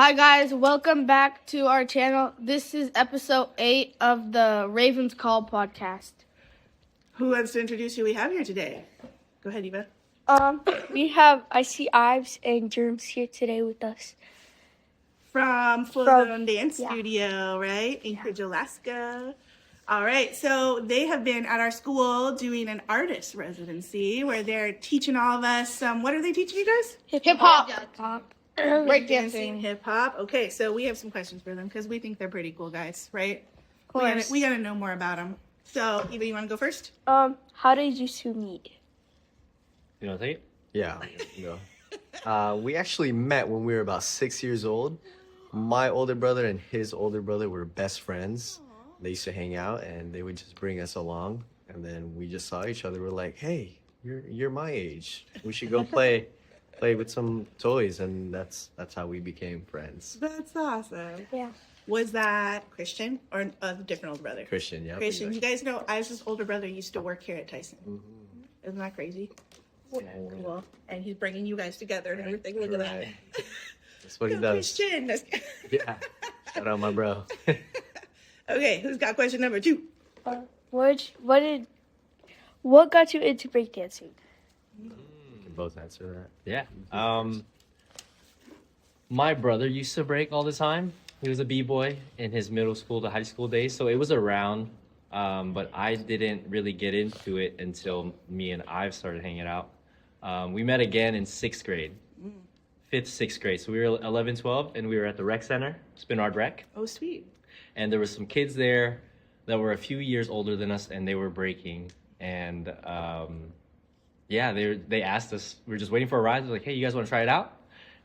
Hi guys, welcome back to our channel. This is episode 8 of the Ravens Call podcast. Who wants to introduce who we have here today? Go ahead, Eva. We have Ives and Jermz here today with us. From Flowzone Dance Studio, right? Anchorage, Alaska. All right, so they have been at our school doing an artist residency where they're teaching all of us, what are they teaching you guys? Hip-hop. Breakdancing, hip-hop. Okay, so we have some questions for them because we think they're pretty cool guys, right? Of course. We gotta know more about them. So, Eva, you want to go first? How did you two meet? You want to take it? Yeah, no. We actually met when we were about 6 years old. My older brother and his older brother were best friends. They used to hang out, and they would just bring us along. And then we just saw each other. We're like, "Hey, you're my age. We should go play with some toys." And that's how we became friends. That's awesome. Yeah. Was that Christian or a different older brother? Christian, yeah. Christian, you guys know Ives' older brother used to work here at Tyson. Mm-hmm. Isn't that crazy? Yeah, cool. And he's bringing you guys together and everything. Look at that. That's what he Go does. Christian. Yeah. Shout out my bro. Okay, who's got question number 2? What got you into breakdancing? We can both answer that. Yeah. My brother used to break all the time. He was a b-boy in his middle school to high school days, so it was around. But I didn't really get into it until me and Ives started hanging out. We met again in 6th grade. 5th, 6th grade. So we were 11, 12, and we were at the rec center, Spinard Rec. Oh, sweet. And there were some kids there that were a few years older than us, and they were breaking. And they asked us. We were just waiting for a ride. They're like, "Hey, you guys want to try it out?"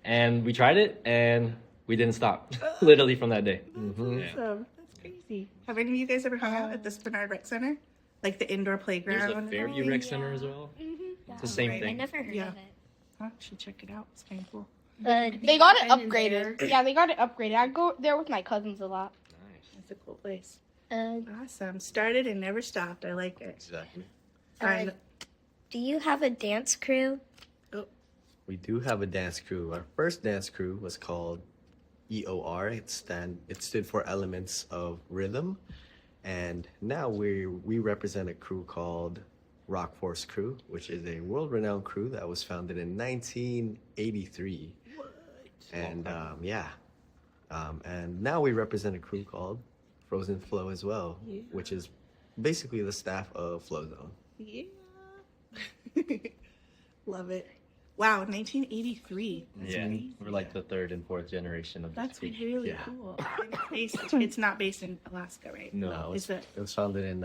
And we tried it, and we didn't stop. Literally from that day. Awesome. That's crazy. Have any of you guys ever hung out at the Spinard Rec Center? Like the indoor playground? There's a Fairview Rec Center as well. It's the same Right. thing. never heard of it. Huh? Should check it out. It's kind of cool. They got it upgraded. Yeah, they got it upgraded. I go there with my cousins a lot. Nice. It's a cool place. Uh, Awesome. Started and never stopped. I like it. Exactly. Fine. do you have a dance crew? We do have a dance crew. Our first dance crew was called EOR. It stood for Elements of Rhythm. And now we represent a crew called Rock Force Crew, which is a world-renowned crew that was founded in 1983. What? And and now we represent a crew called Frozen Flow as well, which is basically the staff of Flowzone. Yeah. Love it. Wow, 1983. That's Yeah, crazy. we're like the 3rd and 4th generation of this That's crew. really Yeah. cool. It's not based in Alaska, right? No, Is it? It was founded in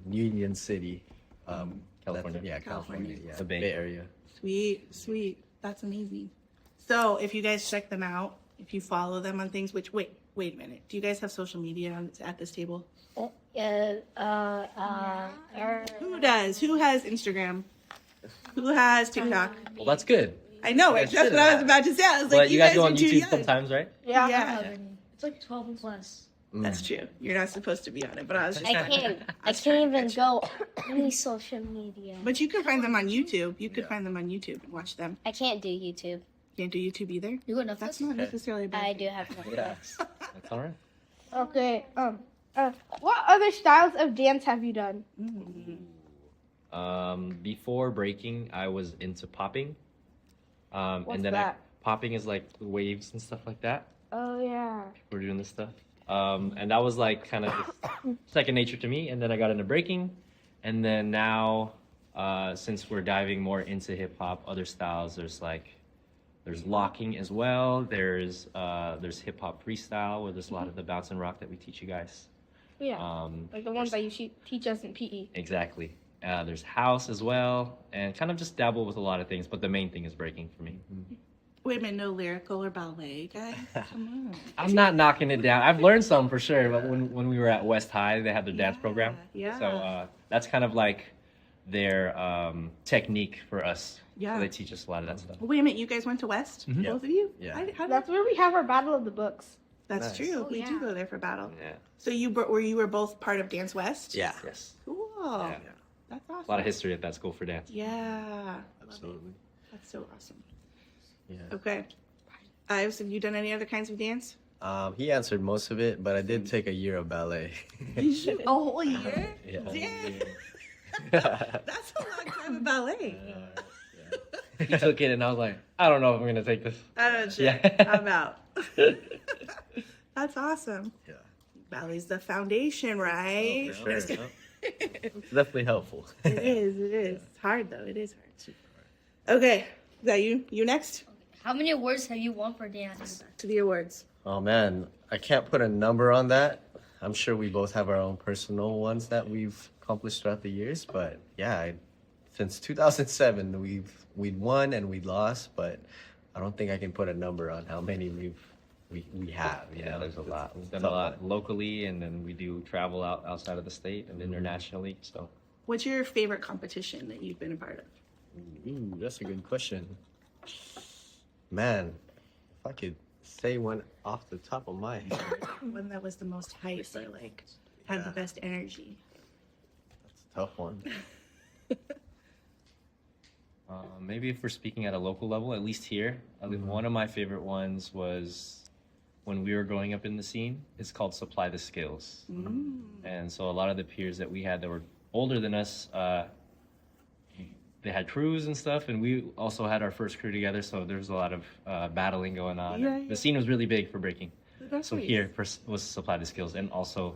Union City, California. California. Yeah, The Bay. Bay Area. Sweet. That's amazing. So if you guys check them out, if you follow them on things, which, wait a minute. Do you guys have social media at this table? Who does? Who has Instagram? Who has TikTok? Well, that's good. I know, You it. guys That's should what I was have. about to say. I was But like, you guys go are on too YouTube young. sometimes, right? Yeah. It's like 12 and plus. That's true. You're not supposed to be on it, but I was just. I can't even go any social media. But you can find them on YouTube. You could find them on YouTube and watch them. I can't do YouTube. Can't do YouTube either. You got enough? That's not necessarily a bad I thing. do have Netflix. That's all right. Okay. What other styles of dance have you done? Before breaking, I was into popping. What's and then that? popping is like waves and stuff like that. Oh yeah. We're doing this stuff. And that was like kind of second nature to me. And then I got into breaking. And then now, since we're diving more into hip hop, other styles, there's locking as well. There's hip hop freestyle where there's a lot of the bounce and rock that we teach you guys. Yeah. Like the ones that you teach us in PE. Exactly. There's house as well, and kind of just dabble with a lot of things, but the main thing is breaking for me. Wait a minute, no lyrical or ballet, guys? Come on. I'm not knocking it down. I've learned some for sure, but when we were at West High, they had their dance program. Yeah. So that's kind of like their technique for us. Yeah. So they teach us a lot of that stuff. Wait a minute, you guys went to West? Mhm. Both of you? Yeah. How That's where we have our Battle of the Books. That's Nice. true. Oh, We do yeah. go there for battle. Yeah. So you were both part of Dance West? Yeah. Yes. Cool. Yeah. That's awesome. A lot of history at that school for dance. Yeah. Absolutely. That's so awesome. Yeah. Okay. Ives, have you done any other kinds of dance? He answered most of it, but I did take a year of ballet. A whole year? Yeah. Damn. That's a long time of ballet. He took it, and I was like, I don't know if I'm gonna take this. I don't know shit. Yeah. I'm out. That's awesome. Yeah. Ballet's the foundation, right? Sure. It's definitely helpful. It is. It's hard though. It is hard. Okay, is that you? You next? How many awards have you won for dance? To the awards. Oh man, I can't put a number on that. I'm sure we both have our own personal ones that we've accomplished throughout the years, but yeah, since 2007 we'd won and we'd lost, but I don't think I can put a number on how many we have. You know, There's a lot. We've done a lot locally, and then we do travel outside of the state and internationally. So, What's your favorite competition that you've been a part of? Ooh, that's a good question. Man, if I could say one off the top of my head, One that was the most hype or like had the best energy. that's a tough one. maybe if we're speaking at a local level, at least here, one of my favorite ones was when we were growing up in the scene. It's called Supply the Skills. And so a lot of the peers that we had that were older than us, they had crews and stuff, and we also had our first crew together, so there was a lot of battling going on. Yeah, The scene was really big for breaking. That's So nice. here was Supply the Skills, and also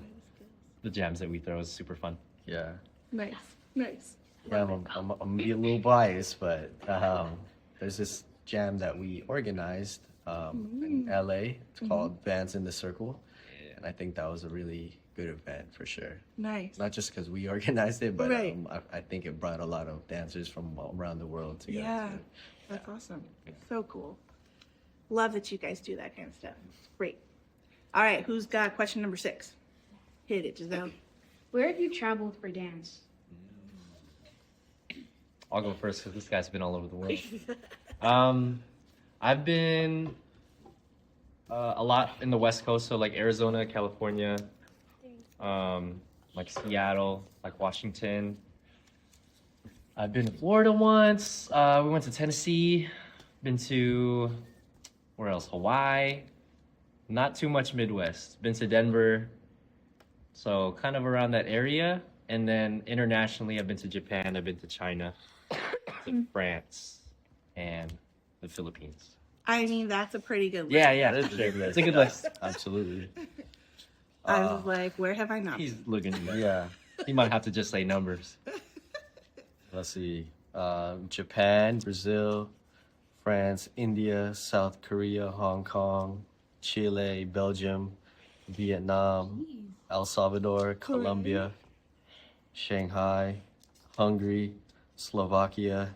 the jams that we throw is super fun. Yeah. Nice. Yeah, I'm gonna be a little biased, but there's this jam that we organized in LA. It's called Bands in the Circle, and I think that was a really good event for sure. Nice. Not just because we organized it, but Right. I think it brought a lot of dancers from around the world together. Yeah, too. that's awesome. So cool. Love that you guys do that kind of stuff. It's great. All right, who's got question number 6? Hit it, Giselle. Where have you traveled for dance? I'll go first because this guy's been all over the world. I've been a lot in the West Coast, so like Arizona, California, like Seattle, like Washington. I've been to Florida once. We went to Tennessee. Been to where else? Hawaii. Not too much Midwest. Been to Denver. So kind of around that area. And then internationally, I've been to Japan. I've been to China, to France, and the Philippines. I mean, that's a pretty good list. Yeah, That is a good list. it's a good list. Absolutely. I was like, where have I not been? He's looking. Yeah. He might have to just say numbers. Let's see. Japan, Brazil, France, India, South Korea, Hong Kong, Chile, Belgium, Vietnam, El Salvador, Colombia, Shanghai, Hungary, Slovakia,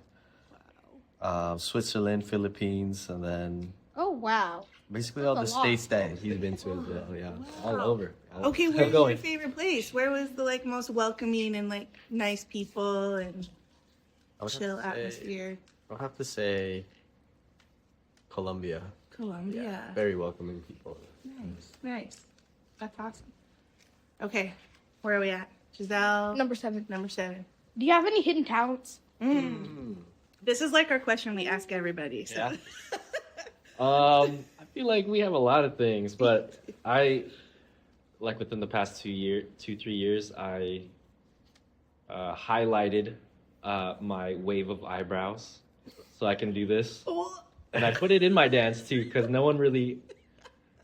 Switzerland, Philippines, and then Oh, wow. basically all the That's a lot. states that he's been to as well. Yeah, all over. Okay, Still where's your going. favorite place? Where was the like most welcoming and like nice people and I would have chill to say- atmosphere? I'll have to say Colombia. Colombia. Very welcoming people. Nice. That's awesome. Okay, where are we at? Giselle. Number 7. Number 7. Do you have any hidden talents? This is like our question we ask everybody. So. Yeah. I feel like we have a lot of things, but I like within the past 3 years, I highlighted my wave of eyebrows, so I can do this, and I put it in my dance too, because no one really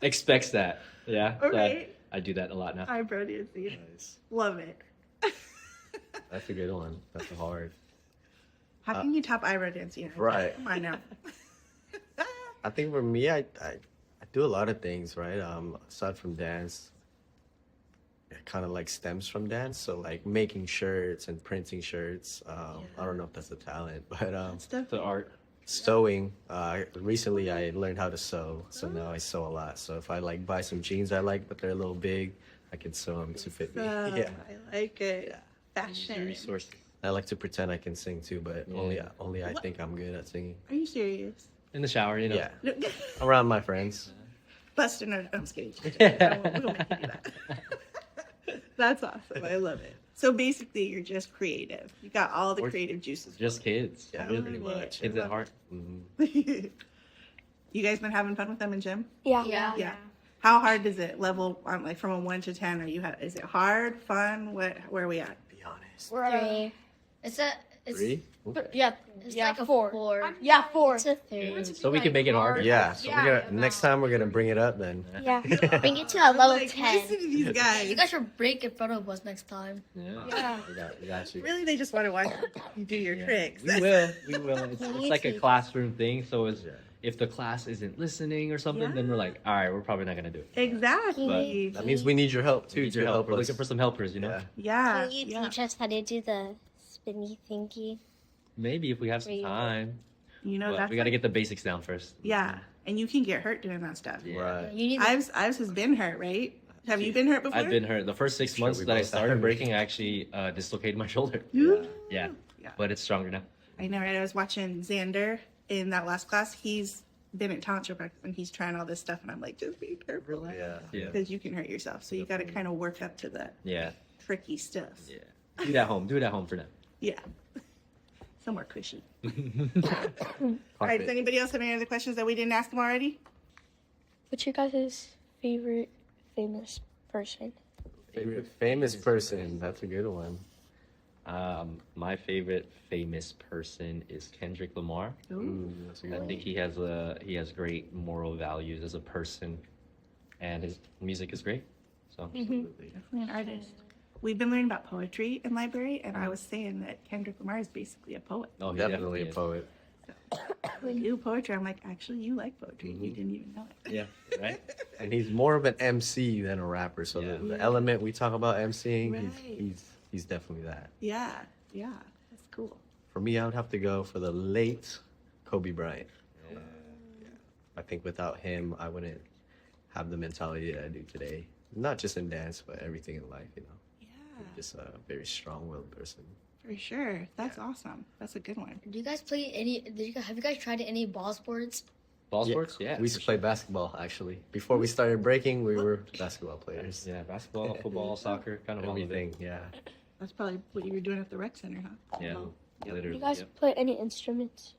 expects that. Yeah, so Okay. I do that a lot now. Eyebrow dancing. Nice. Love it. That's a good one. That's hard. How can you top eyebrow dancing? Right. Come on now. I think for me, I do a lot of things, right? Aside from dance, it kind of like stems from dance. So like making shirts and printing shirts. I don't know if that's a talent, but Stuff. The art. sewing. Recently, I learned how to sew, so now I sew a lot. So if I like buy some jeans I like, but they're a little big, I can sew them to fit me. Yeah. I like it. Fashion. Resources. I like to pretend I can sing too, but only I think I'm good at singing. Are you serious? In the shower, you know. Yeah, around my friends. Busting our. I'm just kidding. We don't make you do that. That's awesome. I love it. So basically, you're just creative. You got all the We're creative juices. Just kids. Yeah, Really. pretty much. Kids at heart. Mhm. You guys been having fun with them in gym? Yeah. Yeah. How hard is it level on like from a 1 to 10? Is it hard, fun? Where are we at? Be honest. We're at 3. It's 3? yeah, It's yeah, like a 4. 4. Yeah, 4. It's a 3. So we can make it harder. Yeah. So Yeah. we're gonna next time we're gonna bring it up then. Yeah. Bring it to a level Like, 10. listen to these guys. You guys should break in front of us next time. Yeah. We got you. Really, they just want to watch you do your tricks. We will. It's like a classroom thing. So it's if the class isn't listening or something, then we're like, all right, we're probably not gonna do it. Exactly. That means we need your help too. Need your help. We're looking for some helpers, you know. Yeah. Yeah. Can you yeah. teach us how to do the spinny thingy? Maybe if we have some Really? time. You know But that's we got to get the basics down first. yeah, and you can get hurt doing that stuff. Yeah. Right. You need Ives has been hurt, right? Have you been hurt before? I've been hurt. The first 6 Sure, months we that I both started have. breaking, I actually dislocated my shoulder. You? Yeah. Yeah. But it's stronger now. I know, right? I was watching Xander in that last class. He's been at talent show practice and he's trying all this stuff, and I'm like, just be careful, Yeah. Yeah. because you can hurt yourself. So you got to kind of work up to the Yeah. tricky stuff. Yeah. Do it at home. Do it at home for now. Yeah. Somewhere cushy. All right. Does anybody else have any other questions that we didn't ask them already? What's your guys' favorite famous person? Favorite famous person. That's a good one. My favorite famous person is Kendrick Lamar. Ooh, that's a good I one. think he has great moral values as a person, and his music is great. So Definitely an artist. We've been learning about poetry in library, and I was saying that Kendrick Lamar is basically a poet. oh, he Definitely a is. poet. We do poetry. I'm like, actually, you like poetry. You didn't even know it. Yeah. Right. And he's more of an MC than a rapper. So Yeah. the element we talk about MCing, Right. he's definitely that. Yeah, yeah, that's cool. For me, I would have to go for the late Kobe Bryant. Yeah. I think without him, I wouldn't have the mentality that I do today. Not just in dance, but everything in life, you know. Yeah, Just a very strong-willed person. for sure. That's awesome. That's a good one. Do you guys play any? Have you guys tried any ball sports? Ball sports. Yeah. We used to for play sure. basketball, actually. Before we started breaking, we were basketball players. Yeah. Basketball, football, soccer, kind of all of it. Everything, yeah. That's probably what you were doing at the rec center, huh? Yeah. Yep. Do Literally. you guys Yep. play any instruments?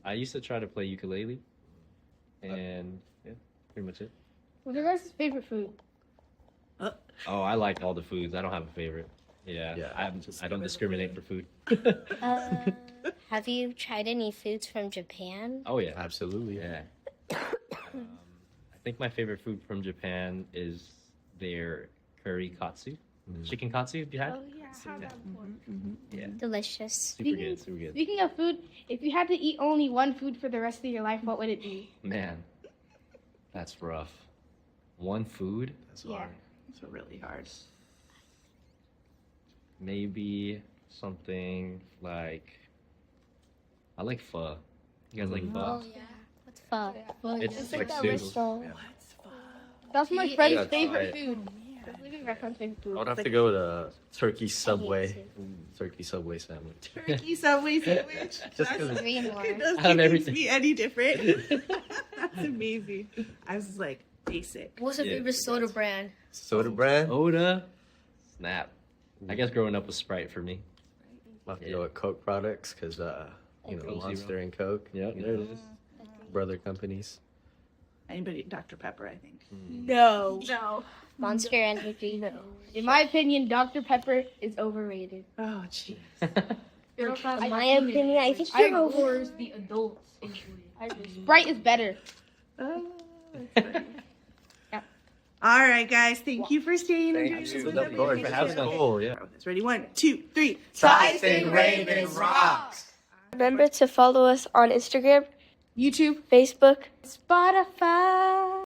I used to try to play ukulele, and yeah, pretty much it. What's your guys' favorite food? Oh, I like all the foods. I don't have a favorite. Yeah, Yeah. I don't discriminate for food. Have you tried any foods from Japan? Oh yeah, Absolutely. yeah. I think my favorite food from Japan is their curry katsu, chicken katsu. Have you had? Yeah, Delicious. super good, super good. Speaking of food, if you had to eat only one food for the rest of your life, what would it be? Man, that's rough. One food, That's Yeah. hard. It's really hard. maybe something like I like pho. You guys like pho? yeah. What's pho? It's like like that noodles. restaurant. That's my Yeah, friend's yeah, favorite try food. That's literally my friend's favorite I food. would have to go with a turkey Subway. Turkey Subway sandwich. Turkey Subway sandwich. Just because Three and more. Could those Out of two things everything. be any different? That's amazing. I was like, basic. What's your Yeah. favorite soda brand? soda brand, Oda, snap. I guess growing up was Sprite for me. I'll have to go with Coke products because, you know, Coke Monster Zero. and Coke. Yep, you there it know, is. brother companies. Anybody, Dr. Pepper, I think. No. No. Monster Energy. In my opinion, Dr. Pepper is overrated. Oh, jeez. In my opinion, I think I you're over. adores the adults enjoy it. Sprite is better. Oh, that's funny. All right, guys. Thank you for staying and doing this with us. Of course, for having us. Cool, yeah. Ready? 1, 2, 3. Tyson Raven rocks. Remember to follow us on Instagram, YouTube, Facebook, Spotify.